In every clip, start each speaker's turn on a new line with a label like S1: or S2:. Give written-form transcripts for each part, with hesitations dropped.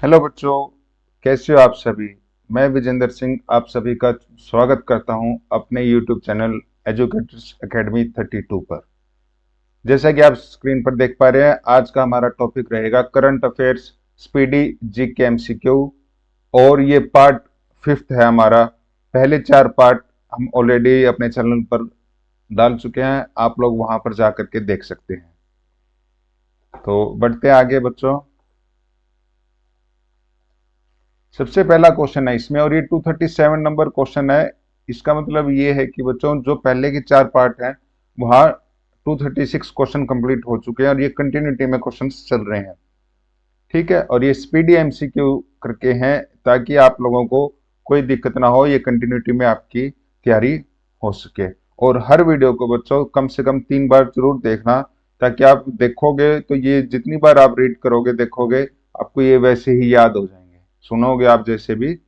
S1: Hello बच्चों, कैसे हो आप सभी। मैं विजेंद्र सिंह आप सभी का स्वागत करता हूं अपने यूट्यूब चैनल एजुकेटर्स एकेडमी 32 पर। जैसा कि आप स्क्रीन पर देख पा रहे हैं, आज का हमारा टॉपिक रहेगा current affairs speedy GK MCQ. और ये पार्ट फिफ्थ है हमारा। पहले 4 पार्ट हम ऑलरेडी अपने चैनल पर डाल चुके हैं, आप लोग वहां पर जा करके देख सकते हैं। तो बढ़ते हैं आगे बच्चों। सबसे पहला क्वेश्चन है इसमें, और ये 237 नंबर क्वेश्चन है। इसका मतलब ये है कि बच्चों जो पहले के 4 पार्ट हैं वहाँ 236 क्वेश्चन कंप्लीट हो चुके हैं और ये कंटिन्यूटी में क्वेश्चंस चल रहे हैं। ठीक है, और ये स्पीडी एमसीक्यू करके हैं ताकि आप लोगों को कोई दिक्कत ना हो, ये कंटिन्यूटी में आपकी तैयारी हो सके। और हर वीडियो को बच्चों कम से कम 3 बार जरूर देखना, ताकि आप देखोगे तो ये जितनी बार आप रीड करोगे देखोगे आपको ये वैसे ही याद हो जाएंगे। सुनोगे आप जैसे भी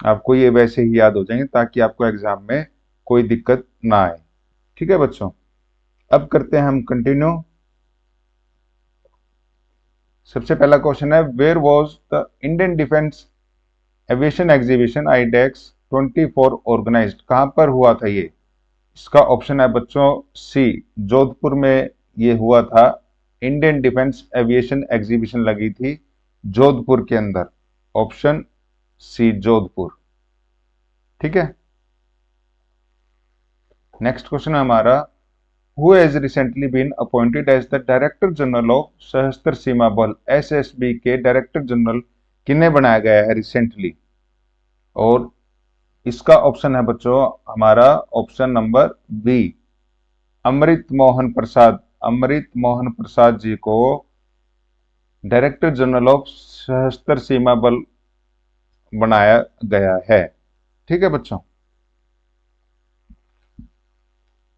S1: आपको ये वैसे ही याद हो जाएंगे, ताकि आपको एग्जाम में कोई दिक्कत ना आए। ठीक है बच्चों, अब करते हैं हम कंटिन्यू। सबसे पहला क्वेश्चन है, where was the Indian defence aviation exhibition IDEX 24 organised. कहां पर हुआ था ये? इसका ऑप्शन है बच्चों सी, जोधपुर में ये हुआ था। इंडियन डिफेंस एविएशन एग्जीबिशन लगी थी जोधपुर के अंदर। Option C Jodhpur. ठीक है, नेक्स्ट क्वेश्चन है हमारा, who has recently been appointed as the director general of Sashastra Seema बल। एसएसबी के डायरेक्टर जनरल किन्हें बनाया गया है रिसेंटली? और इसका ऑप्शन है बच्चों हमारा ऑप्शन नंबर बी, अमृत मोहन प्रसाद। अमृत मोहन प्रसाद जी को director general of Sashastra Seema बल बनाया गया है। ठीक है बच्चों,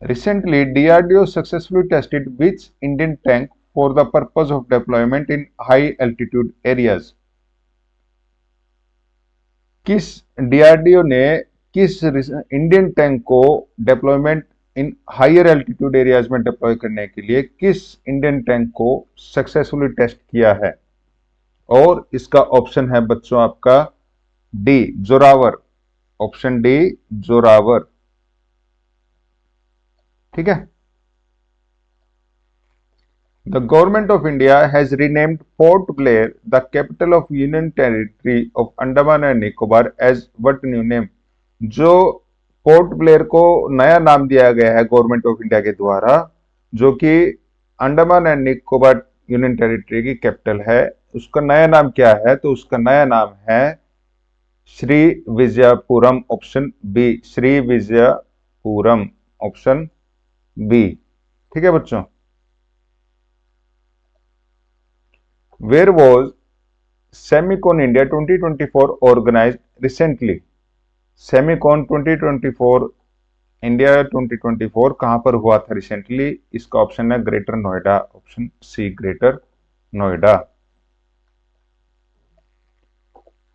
S1: recently DRDO successfully tested which Indian tank for the purpose of deployment in high altitude areas। किस डीआरडीओ ने किस इंडियन टैंक को deployment in higher altitude areas में डिप्लॉय करने के लिए किस इंडियन टैंक को सक्सेसफुली टेस्ट किया है? और इसका ऑप्शन है बच्चों आपका D, Zorawar. Option D, Zorawar. ठीक है, the government of India has renamed Port Blair, the capital of Union Territory of Andaman and Nicobar, as what new name? जो पोर्ट ब्लेयर को नया नाम दिया गया है गवर्नमेंट ऑफ इंडिया के द्वारा, जो कि Andaman and Nicobar union territory की कैपिटल है, उसका नया नाम क्या है? तो उसका नया नाम है Sri Vijayapuram. Option B, Sri Vijayapuram. Option B. ठीक है बच्चों, where was Semicon India 2024 organised recently. Semicon 2024 India 2024 कहां पर हुआ था रिसेंटली? इसका ऑप्शन है greater Noida. Option C, greater Noida.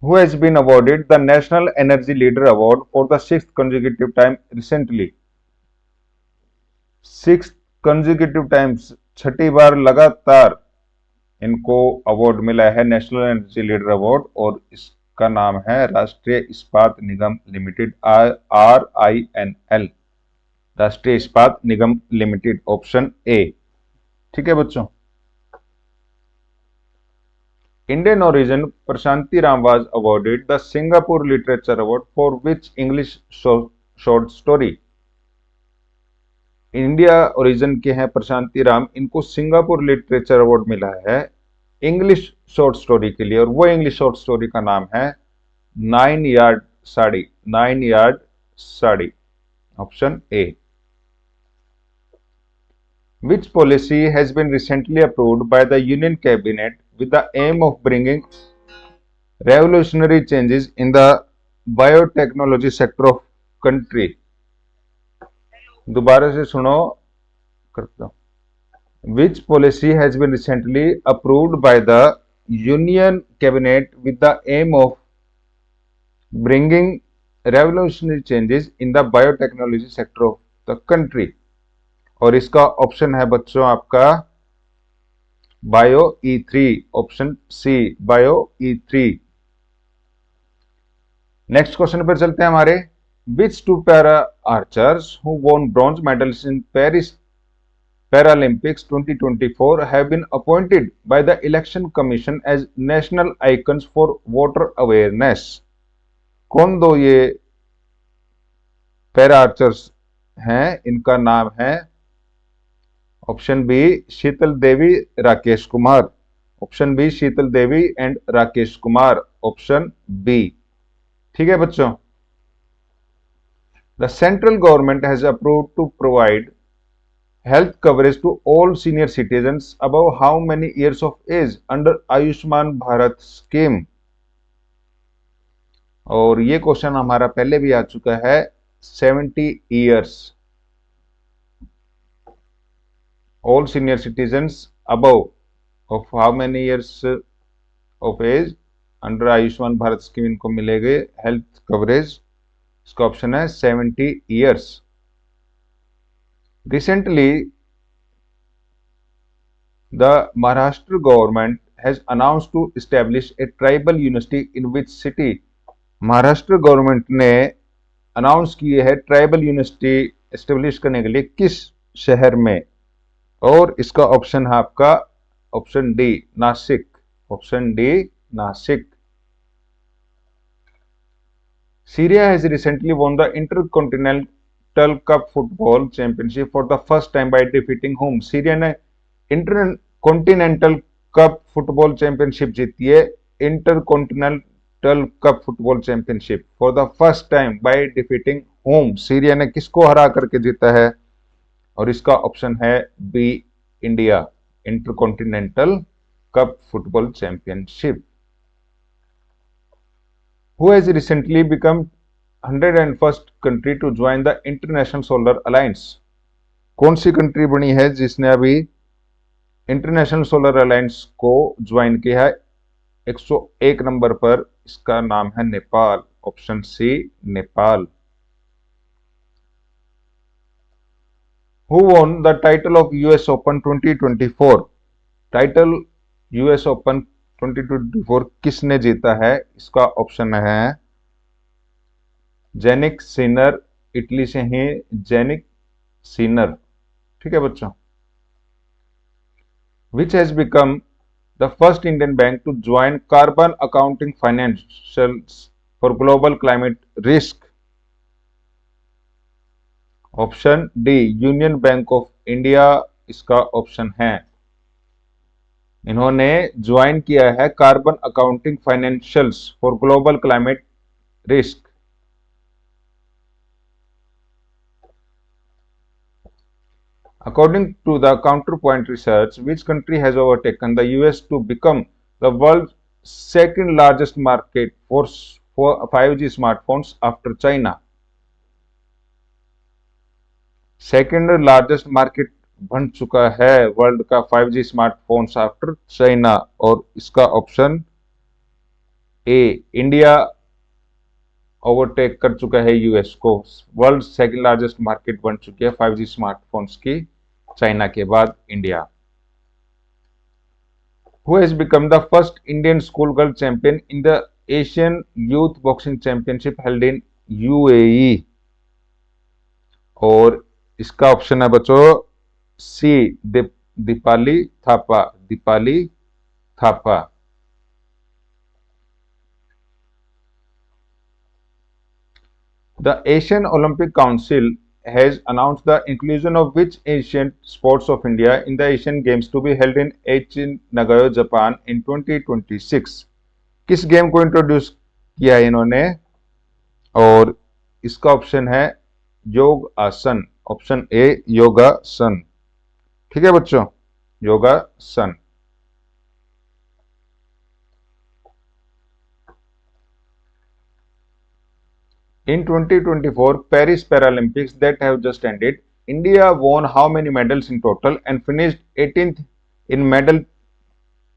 S1: Who has been awarded the national energy leader award for the 6th consecutive time recently. 6th consecutive times, छठी बार लगातार इनको अवार्ड मिला है, नेशनल एनर्जी लीडर अवार्ड, और इसका नाम है राष्ट्रीय इस्पात निगम लिमिटेड, RINL, राष्ट्रीय इस्पात निगम लिमिटेड। Option A. ठीक है बच्चों, Indian origin Prashanti Ram was awarded the Singapore literature award for which English short story. India origin के हैं प्रशांति राम, इनको सिंगापुर लिटरेचर अवार्ड मिला है इंग्लिश शॉर्ट स्टोरी के लिए, और वो इंग्लिश शॉर्ट स्टोरी का नाम है 9 yard sari. 9 yard sari. Option A. Which policy has been recently approved by the Union Cabinet with the aim of bringing revolutionary changes in the biotechnology sector of country? दोबारा से सुनो, करता हूं। Which policy has been recently approved by the Union Cabinet with the aim of bringing revolutionary changes in the biotechnology sector of the country? और इसका option है बच्चों आपका bio E3। Option C, bio E3। Next question पर चलते हैं हमारे। Which two para archers who won bronze medals in Paris Paralympics 2024 have been appointed by the Election Commission as national icons for voter awareness। कौन दो ये para archers हैं? इनका नाम है option B Sheetal Devi, Rakesh Kumar. Option B Sheetal Devi and Rakesh Kumar, option B. ठीक है बच्चों। The central government has approved to provide health coverage to all senior citizens above how many years of age under Ayushman Bharat scheme. और ये क्वेश्चन हमारा पहले भी आ चुका है। 70 years, all senior citizens above of how many years of age under Ayushman Bharat scheme इनको मिलेगी health coverage. इसका ऑप्शन है 70 years। Recently, the Maharashtra government has announced to establish a tribal university in which city? Maharashtra government ने announce किए है tribal university establish करने के लिए किस शहर में? और इसका ऑप्शन है आपका option D Nashik. Option D Nashik. Syria has recently won the Intercontinental Cup Football Championship for the first time by defeating whom? Syria ने इंटरकॉन्टिनेंटल कप फुटबॉल चैंपियनशिप जीती है। Intercontinental cup football championship for the first time by defeating home. Syria ने किसको हरा करके जीता है? और इसका ऑप्शन है B India, intercontinental cup football championship. Who has recently become 101st country to join the International Solar Alliance? कौन सी कंट्री बनी है जिसने अभी इंटरनेशनल सोलर अलायंस को ज्वाइन किया है 101 नंबर पर? इसका नाम है Nepal. Option C Nepal. Who won the title of US Open 2024? Title US open 2024 किसने जीता है? इसका ऑप्शन है जेनिक सिनर, इटली से ही जेनिक सिनर। ठीक है बच्चों। Which has become the first Indian bank to join carbon accounting financials for global climate risk? Option D union bank of India, इसका ऑप्शन है। इन्होंने ज्वाइन किया है carbon accounting financials for global climate risk. According to the Counterpoint research, which country has overtaken the US to become the world's second largest market for 5G smartphones after China? Second largest market बन चुका है world का 5G smartphones after China, और इसका option A India overtake कर चुका है US को। वर्ल्ड सेकेंड लार्जेस्ट मार्केट बन चुकी है 5G स्मार्टफोन्स की चाइना के बाद India. Who has become the first Indian schoolgirl champion in the Asian Youth Boxing Championship held in UAE? और इसका ऑप्शन है बच्चों सी Deepali Thapa. Deepali Thapa. The Asian Olympic Council has announced the inclusion of which ancient sports of India in the Asian Games to be held in Aichi, Nagayo, Japan in 2026? किस game को introduce किया है इन्होंने? और इसका ऑप्शन है योग आसन। ऑप्शन ए योगासन। ठीक है बच्चों, योगासन। In 2024 Paris Paralympics that have just ended, India won how many medals in total and finished 18th in medal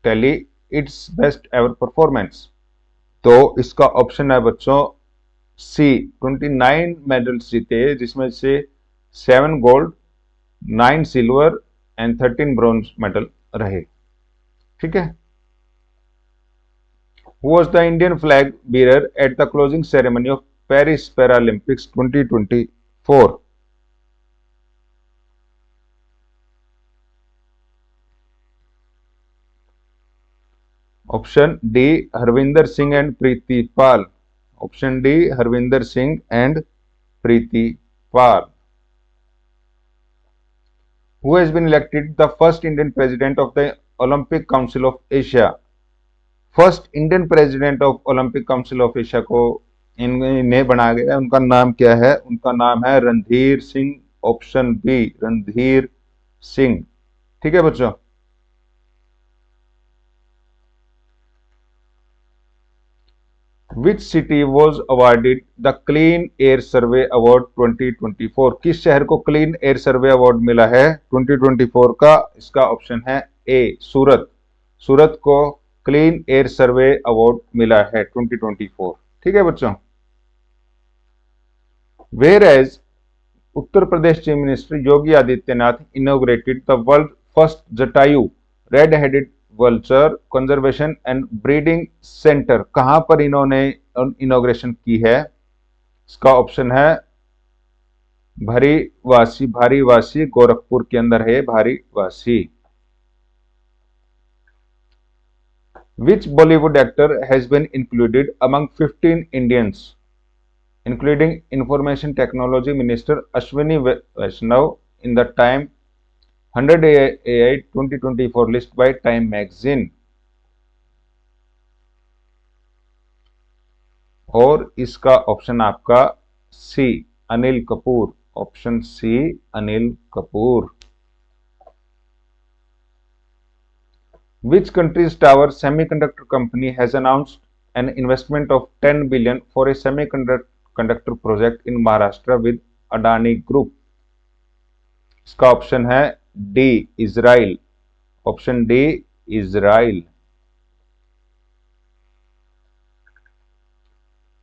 S1: tally, its best ever performance? तो इसका ऑप्शन है बच्चों सी 29 मेडल्स जीते, जिसमें से 7 gold, 9 silver and 13 bronze medal रहे। ठीक है। Who was the Indian flag bearer at the closing ceremony of Paris Paralympics 2024? Option D, Harvinder Singh and Preeti Pal. Option D, Harvinder Singh and Preeti Pal. Who has been elected the first Indian president of the Olympic Council of Asia? First Indian president of Olympic council of Asia को इन्हें बनाया गया है। उनका नाम क्या है? उनका नाम है रणधीर सिंह। Option B, Randhir Singh. ठीक है बच्चों। Which city was awarded the clean air survey award 2024? किस शहर को क्लीन एयर सर्वे अवार्ड मिला है 2024 का? इसका ऑप्शन है ए, सूरत। सूरत को क्लीन एयर सर्वे अवार्ड मिला है 2024। ठीक है बच्चों। Where as Uttar Pradesh chief minister Yogi Adityanath inaugurated the world first Jatayu red headed vulture conservation and breeding centre, कहां पर इन्होंने इनोग्रेशन की है? इसका ऑप्शन है भारीवासी गोरखपुर के अंदर है भारीवासी। Which Bollywood actor has been included among 15 Indians, including Information Technology Minister Ashwini Vaishnav in the Time 100 AI 2024 list by Time Magazine? और इसका ऑप्शन आपका C, Anil Kapoor. Option C, Anil Kapoor. Which country's tower semiconductor company has announced an investment of 10 billion for a semiconductor project in Maharashtra with Adani Group? इसका option है D, Israel. Option D, Israel.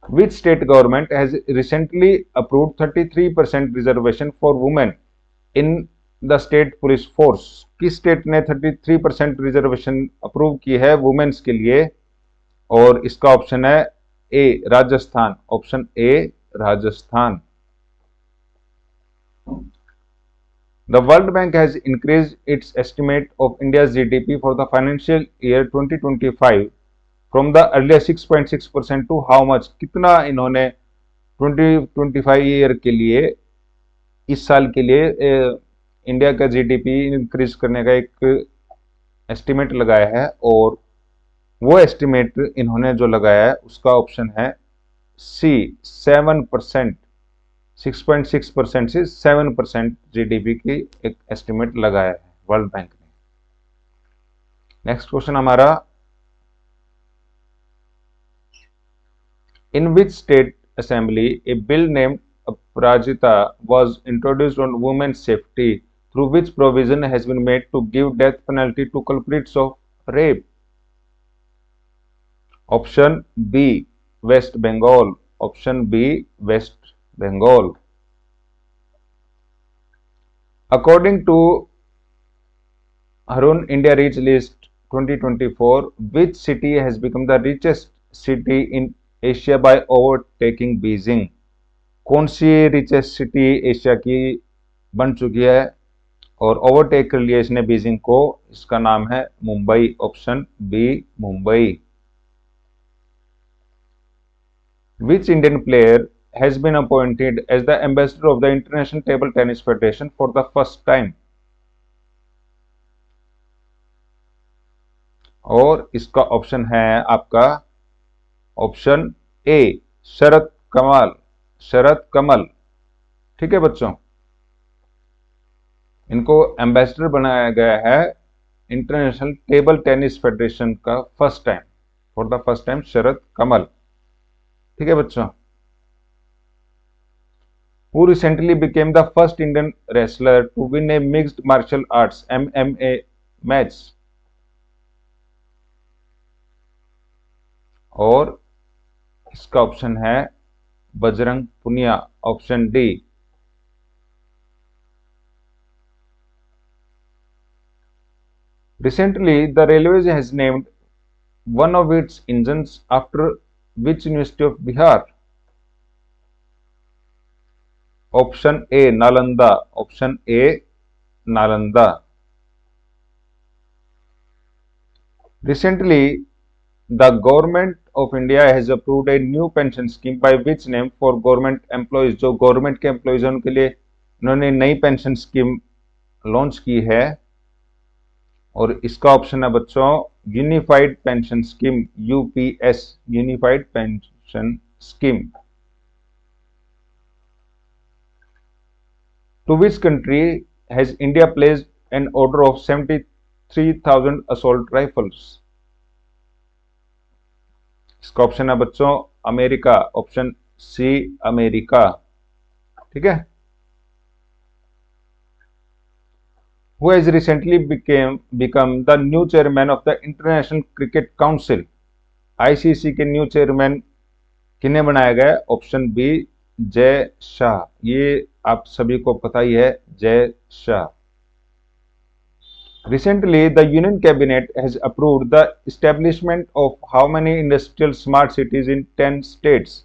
S1: Which state government has recently approved 33% reservation for women in the state police force? किस state ने 33% reservation approve की है women's के लिए? और इसका ऑप्शन है A, Rajasthan. Option A, Rajasthan. The world bank has increase its estimate of India GDP for the financial year 2025 from the earlier 6.6% to how much? कितना इन्होंने 2025 ईयर के लिए, इस साल के लिए इंडिया का जीडीपी इंक्रीज करने का एक एस्टिमेट लगाया है, और वो एस्टिमेट इन्होंने जो लगाया है उसका ऑप्शन है सी, 7%। 6.6% से 7% जीडीपी की एक एस्टिमेट लगाया है वर्ल्ड बैंक ने। नेक्स्ट क्वेश्चन हमारा, in which state assembly a bill named Aparajita was introduced on women's safety through which provision has been made to give death penalty to culprits of rape? Option B, West Bengal. Option B, West Bengal. According to Harun India Rich List 2024, which city has become the richest city in Asia by overtaking Beijing? कौन सी richest city Asia की बन चुकी है और overtake कर लिया इसने Beijing को? इसका नाम है Mumbai. Option B, Mumbai. Which Indian player has been appointed as the ambassador of the international table tennis federation for the first time? और इसका ऑप्शन है आपका ऑप्शन ए, शरद कमल। शरद कमल। ठीक है बच्चों, इनको एम्बेसडर बनाया गया है इंटरनेशनल टेबल टेनिस फेडरेशन का first time, for the first time Sharath Kamal. ठीक है बच्चों। Who recently became the first Indian wrestler to win a mixed martial arts MMA match? और इसका ऑप्शन है Bajrang Punia. Option D. Recently, the Railways has named one of its engines after which University of Bihar? Option A Nalanda. Option A Nalanda. Recently, the government of India has approved a new pension scheme by which name for government employees. जो government के employees हैं उनके लिए उन्होंने नई pension scheme launch की है और इसका ऑप्शन है बच्चों unified pension scheme UPS unified pension scheme. To which country has India placed an order of 73,000 assault rifles? इसका ऑप्शन है बच्चों अमेरिका. Option C America. ठीक है. Who has recently become the new chairman of the International Cricket Council? ICC के new chairman किन्हें बनाया गया? Option B Jay Shah. ये आप सभी को पता ही है, Jay Shah. Recently, the Union Cabinet has approved the establishment of how many industrial smart cities in 10 states?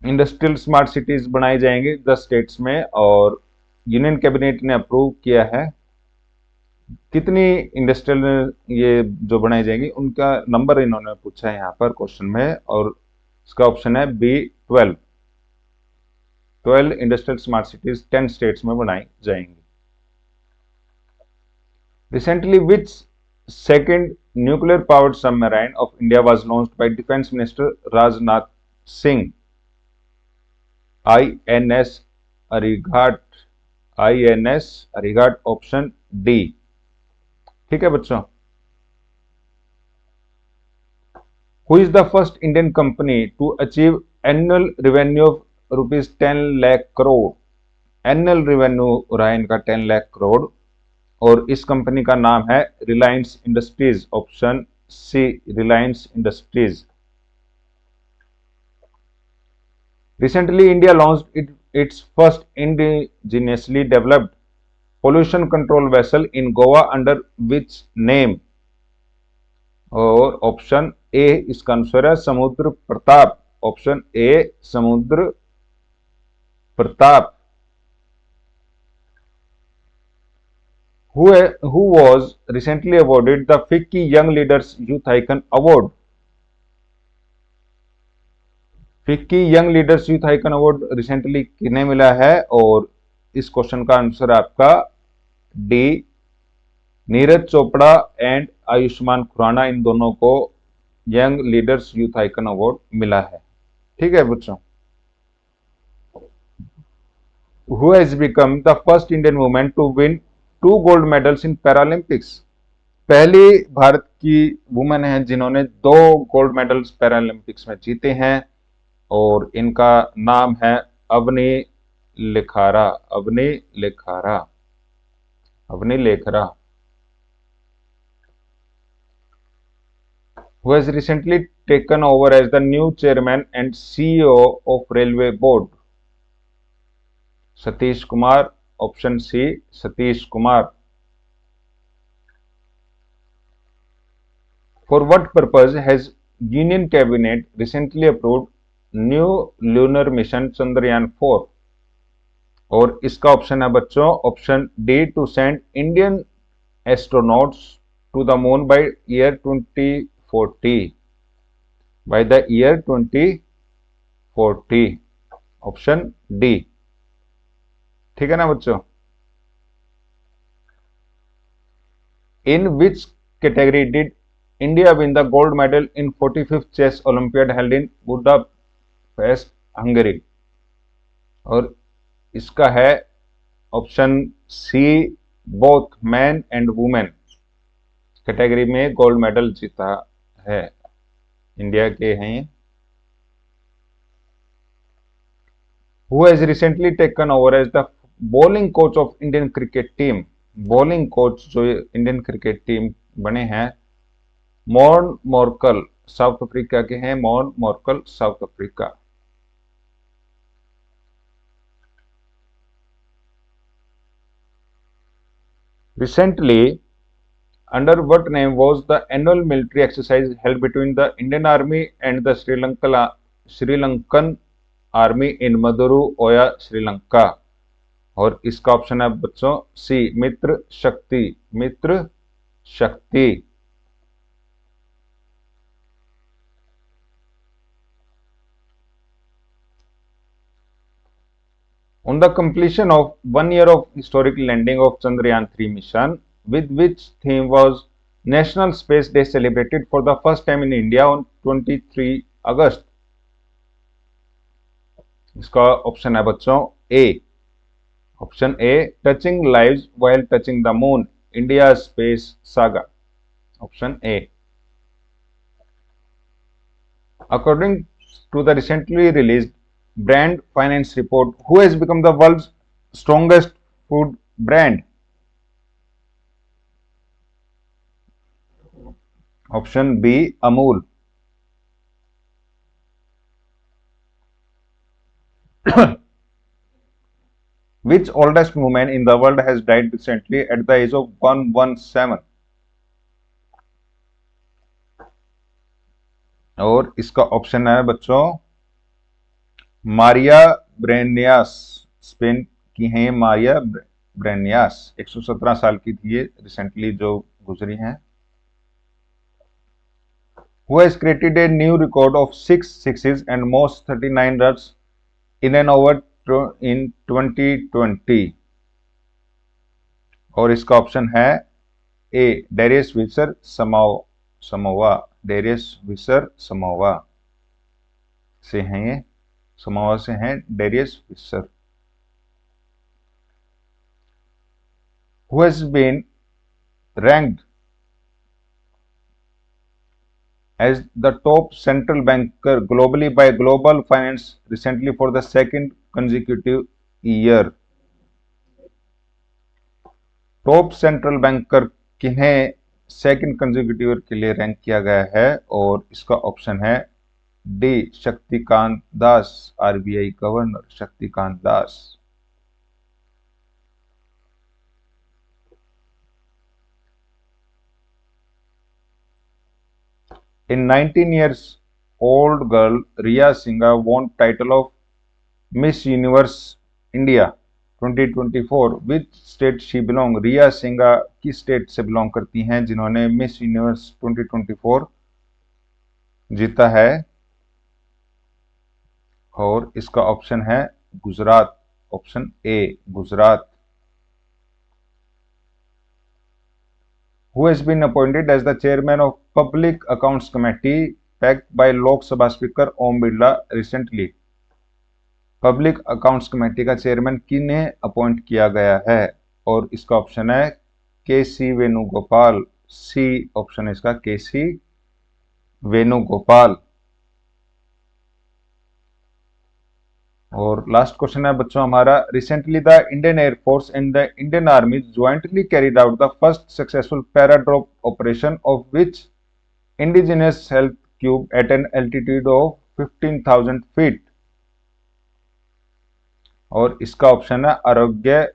S1: Industrial smart cities बनाई जाएंगी 10 स्टेट्स में और यूनियन कैबिनेट ने अप्रूव किया है. कितनी इंडस्ट्रियल ये जो बनाई जाएंगी उनका नंबर इन्होंने पूछा है यहाँ पर क्वेश्चन में और इसका ऑप्शन है B 12. 12 industrial smart cities 10 states में बनाई जाएंगी. Recently, which second nuclear-powered submarine of India was launched by Defence Minister Rajnath Singh? INS Arighate. INS Arighate. Option D. ठीक है बच्चों. Who is the first Indian company to achieve annual revenue of rupees 10 lakh crore? Annual revenue हो रहा है इनका 10 लाख करोड़ और इस company का नाम है Reliance Industries. Option C Reliance Industries. Recently, India launched its first indigenously developed pollution control vessel in Goa under which name? और ऑप्शन ए इसका आंसर है समुद्र प्रताप. ऑप्शन ए समुद्र Pratap. Who was recently awarded the FICCI Young Leaders Youth Icon Award? FICCI young leaders youth icon award recently किन्हें मिला है और इस क्वेश्चन का आंसर आपका डी नीरज चोपड़ा एंड आयुष्मान खुराना. इन दोनों को young leaders youth icon award मिला है. ठीक है बच्चों. Who has become the first Indian woman to win 2 gold medals in Paralympics? पहली भारत की वुमेन है जिन्होंने 2 गोल्ड मेडल्स पैरालंपिक्स में जीते हैं और इनका नाम है Avani Lekhara. Avani Lekhara. Avani Lekhara. Who has recently taken over as the new chairman and CEO of Railway Board? सतीश कुमार. ऑप्शन सी सतीश कुमार. For what purpose has Union Cabinet recently approved new lunar mission Chandrayaan 4? और इसका ऑप्शन है बच्चों option D to send Indian astronauts to the moon by year 2040. By the year 2040. Option D. ठीक है ना बच्चों. In which category did India win the gold medal in 45th chess olympiad held in Budapest Hungary? और इसका है option C both man and women category में gold medal जीता है. इंडिया के हैं. Who has recently taken over as the bowling coach of Indian cricket team? Bowling coach जो Indian cricket team बने हैं मॉर्न मॉर्कल साउथ अफ्रीका के हैं. Morne Morkel South Africa. Recently, Under what name was the annual military exercise held between the Indian Army and the Sri Lankan Army in Maduru, Oya, Sri Lanka? और इसका option है बच्चों सी, मित्र शक्ति, मित्र शक्ति। On the completion of 1 year of historic landing of Chandrayaan-3 mission, with which theme was National Space Day celebrated for the first time in India on 23 August? इसका option है बच्चों A, option A, touching lives while touching the moon, India space saga, option A. According to the recently released Brand Finance report, who has become the world's strongest food brand? Option B, Amul. Which oldest woman in the world has died recently at the age of 117? और इसका option है बच्चों Maria ब्रेनियास, Spain की हैं ये मारिया ब्रेनियास, 117 साल की थी ये, रिसेंटली जो गुजरी हैं। Who has created a new record of 6 sixes and most 39 runs in an over in 2020? और इसका ऑप्शन है ए, डेरियस विसर समोवा, डेरियस विसर समोवा से हैं ये, समोवा से हैं डेरियस विसर। Who has been ranked as the top central banker globally by Global Finance recently for the second consecutive year? Top central banker किन्हें सेकंड कंसेक्यूटिव ईयर के लिए रैंक किया गया है? और इसका ऑप्शन है D, Shaktikanta Das, RBI governor Shaktikanta Das. In 19 years old girl Riya Singh won title of Miss Universe India 2024. Which state she belong? रिया सिंह किस स्टेट से बिलोंग करती हैं जिन्होंने मिस यूनिवर्स 2024 जीता है? और इसका ऑप्शन है Gujarat, option A, Gujarat. Who has been appointed as the chairman of Public Accounts Committee backed by Lok Sabha Speaker Om Birla recently? Public accounts committee का चेयरमैन किन्हें अपॉइंट किया गया है? और इसका ऑप्शन है के सी वेणुगोपाल, सी ऑप्शन है इसका, के सी वेणुगोपाल। और लास्ट क्वेश्चन है बच्चों हमारा, recently the Indian air force and the Indian army jointly carried out the first successful paradrop operation of which indigenous health cube at an altitude of 15,000 feet? और इसका ऑप्शन है आरोग्य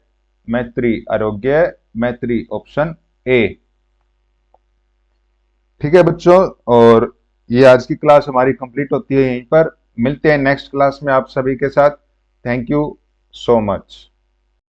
S1: मैत्री, आरोग्य मैत्री, ऑप्शन ए। ठीक है बच्चों, और ये आज की क्लास हमारी कंप्लीट होती है यहीं पर। मिलते हैं नेक्स्ट क्लास में आप सभी के साथ। Thank you so much.